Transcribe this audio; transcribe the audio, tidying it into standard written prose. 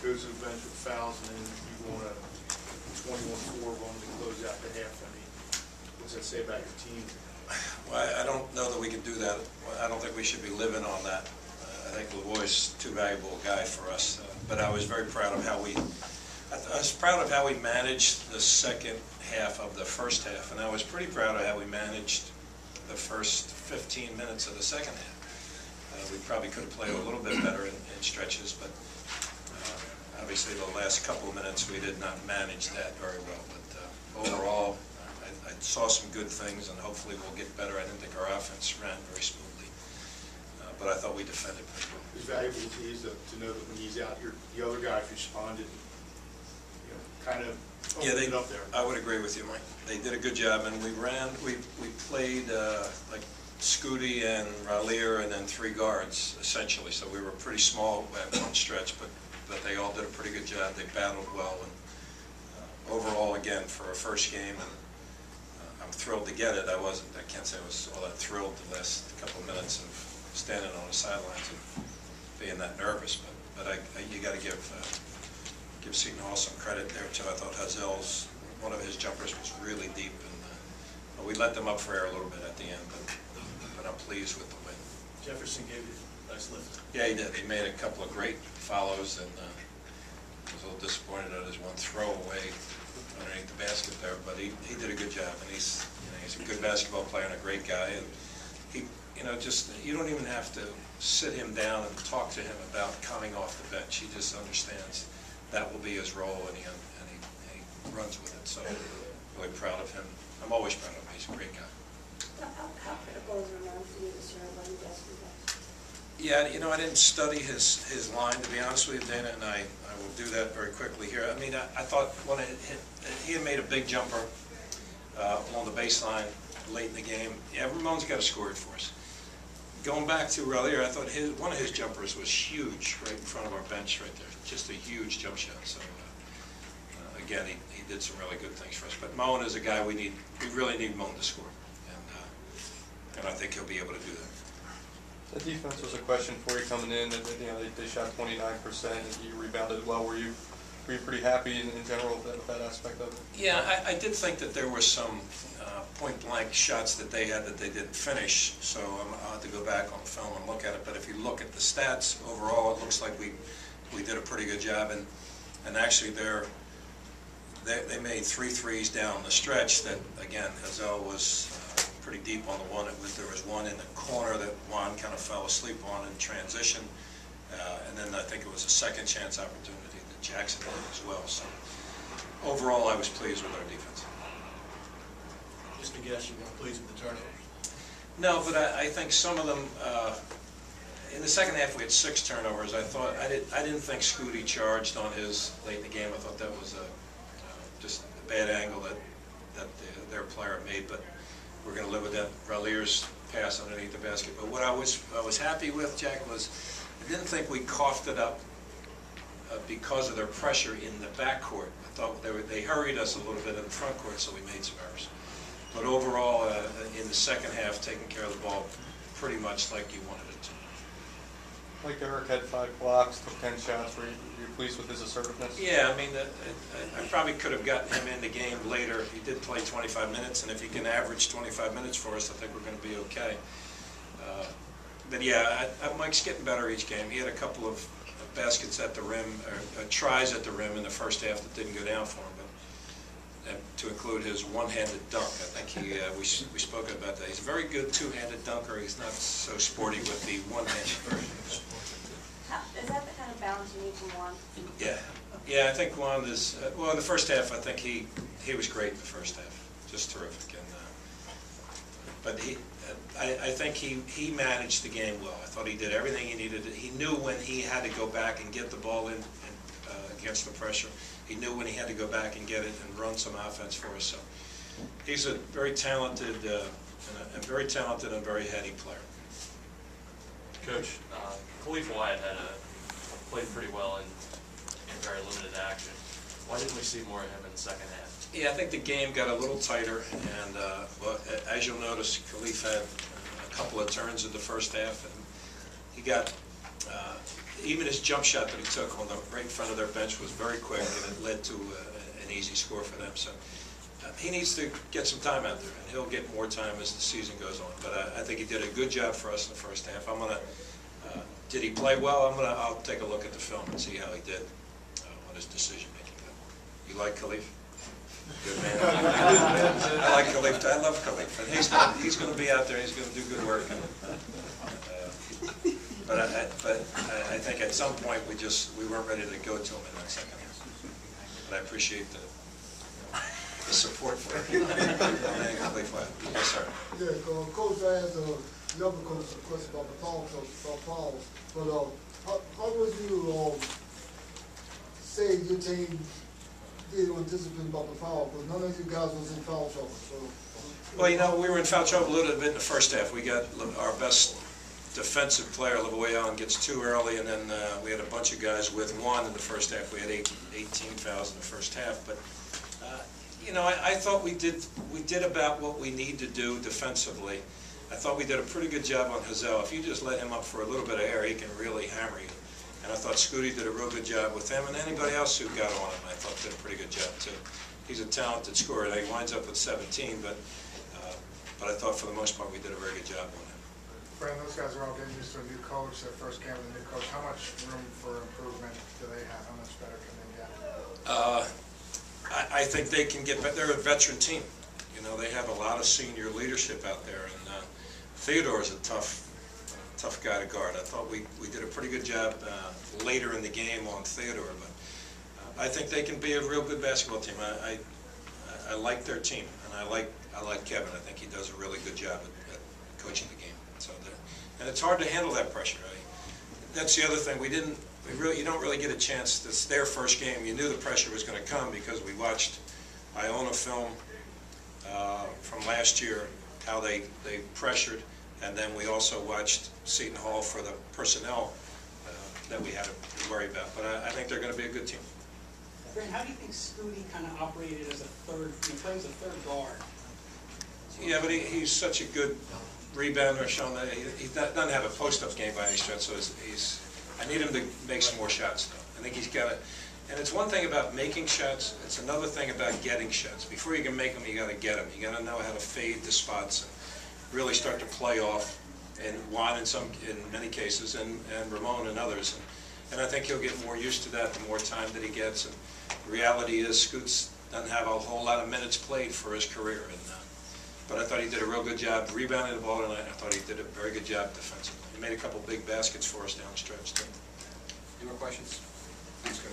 goes to the bench with fouls, and then you go on a 21-4 run to close out the half. I mean, what's that say about your team? Well, I don't know that we can do that. I don't think we should be living on that. I think Lavoie's too valuable a guy for us. But I was very proud of how I was proud of how we managed the second half of the first half, and I was pretty proud of how we managed the first 15 minutes of the second half. We probably could have played a little bit better in stretches, but obviously the last couple of minutes we did not manage that very well. But overall, I saw some good things, and hopefully we'll get better. I didn't think our offense ran very smoothly, but I thought we defended pretty well. It's valuable to you to know that when he's out, the other guys responded, kind of opened it up there. I would agree with you, Mike. They did a good job, and we played like Scooty and Ralier and then 3 guards, essentially. So we were pretty small at one stretch, but they all did a pretty good job. They battled well, and overall, again, for a first game, and I'm thrilled to get it. I can't say I was all that thrilled the last couple of minutes of standing on the sidelines and being that nervous, but you got to give Seton Hall some credit there too. I thought Hazel's, one of his jumpers was really deep, and we let them up for air a little bit at the end, but I'm pleased with the win. Jefferson gave you a nice lift. Yeah, he did. He made a couple of great follows, and I was a little disappointed at his one throwaway underneath the basket there, but he did a good job, and he's a good basketball player and a great guy, and he, you don't even have to sit him down and talk to him about coming off the bench. He just understands that will be his role, and he runs with it. So I'm really proud of him. I'm always proud of him. He's a great guy. How critical is Ramon for you this year when you guys do that? Yeah, I didn't study his line, to be honest with you, Dana, and I will do that very quickly here. I mean, I thought when he had made a big jumper on the baseline late in the game. Yeah, Ramon's got to score it for us. Going back to earlier, I thought one of his jumpers was huge right in front of our bench right there. Just a huge jump shot. So again, he did some really good things for us. But Moen is a guy we really need Moen to score, and I think he'll be able to do that. The defense was a question for you coming in. They shot 29%, and you rebounded well. Were you pretty happy in general with that aspect of it? Yeah, I did think that there were some point-blank shots that they had that they didn't finish, so I'll have to go back on film and look at it. But if you look at the stats overall, it looks like we did a pretty good job, and actually they made 3 threes down the stretch that, again, Hazel was pretty deep on the one. There was one in the corner that Juan kind of fell asleep on in transition, and then I think it was a second chance opportunity that Jackson had as well. So overall, I was pleased with our defense. Just to guess, you weren't pleased with the turnovers? No, but I think some of them, in the second half we had 6 turnovers. I didn't think Scooty charged on his late in the game. I thought that was just a bad angle that their player made, but we're going to live with that. Ralier's pass underneath the basket. But what I was happy with, Jack, was I didn't think we coughed it up because of their pressure in the backcourt. I thought they hurried us a little bit in the front court, so we made some errors. But overall, in the second half, taking care of the ball pretty much like you wanted it to. Like Eric had 5 blocks, took 10 shots. Were you pleased with his assertiveness? Yeah, I mean, I probably could have gotten him in the game later. He did play 25 minutes, and if he can average 25 minutes for us, I think we're going to be okay. But yeah, Mike's getting better each game. He had a couple of baskets at the rim, or tries at the rim in the first half that didn't go down for him. But to include his one-handed dunk, I think we spoke about that. He's a very good two-handed dunker. He's not so sporty with the one-handed version. Is that the kind of balance you need from Juan? Yeah, I think Juan is. Well, in the first half, I think he was great in the first half, just terrific. And but I think he managed the game well. I thought he did everything he needed. He knew when he had to go back and get the ball in against the pressure. He knew when he had to go back and get it and run some offense for us. So he's a very talented, and very heady player. Coach, Khalif Wyatt played pretty well in very limited action. Why didn't we see more of him in the second half? Yeah, I think the game got a little tighter, and well, as you'll notice, Khalif had a couple of turns in the first half, and he got even his jump shot that he took on the right in front of their bench was very quick, and it led to an easy score for them. So he needs to get some time out there, and he'll get more time as the season goes on. But I think he did a good job for us in the first half. Did he play well? I'll take a look at the film and see how he did on his decision making. You like Khalif? Good man. I like Khalif. I love Khalif, and he's going to be out there. He's going to do good work. But I think at some point we weren't ready to go to him in that second half. But I appreciate the support for him. Yes, sir. Yeah, Coach, I asked the other coach a question about the fouls. But how would you say your team did on discipline about the foul? Because none of you guys was in foul trouble. So. Well, we were in foul trouble a little bit in the first half. We got our best defensive player, Lavoie Allen, gets 2 early, and then we had a bunch of guys with 1 in the first half. We had 18 fouls in the first half. But I thought we did about what we need to do defensively. I thought we did a pretty good job on Hazel. If you just let him up for a little bit of air, he can really hammer you. And I thought Scooty did a real good job with him, and anybody else who got on him, I thought did a pretty good job too. He's a talented scorer. He winds up with 17, but I thought for the most part we did a very good job on him. Fran, those guys are all getting used to a new coach, their first game with a new coach. How much room for improvement do they have? How much better can they get? I think they can get better. They're a veteran team. They have a lot of senior leadership out there, and Theodore's a tough guy to guard. I thought we did a pretty good job later in the game on Theodore, but I think they can be a real good basketball team. I like their team, and I like Kevin. I think he does a really good job at coaching the game. And it's hard to handle that pressure. That's the other thing. You don't really get a chance. This their first game. You knew the pressure was going to come because we watched Iona film from last year, how they pressured, and then we also watched Seton Hall for the personnel that we had to worry about. But I think they're going to be a good team. Fran, how do you think Scooty kind of operated as a third, he plays a third guard? Yeah, but he's such a good rebounder, Sean. He doesn't have a post-up game by any stretch, so I need him to make some more shots, though. I think he's got to, and it's one thing about making shots, it's another thing about getting shots. Before you can make them, you got to get them. You got to know how to fade the spots and really start to play off, and Juan in many cases, and Ramon and others. And I think he'll get more used to that the more time that he gets. And the reality is, Scoots doesn't have a whole lot of minutes played for his career. But I thought he did a real good job rebounding the ball tonight. I thought he did a very good job defensively. He made a couple big baskets for us down the stretch, too. Any more questions? Thanks, Coach.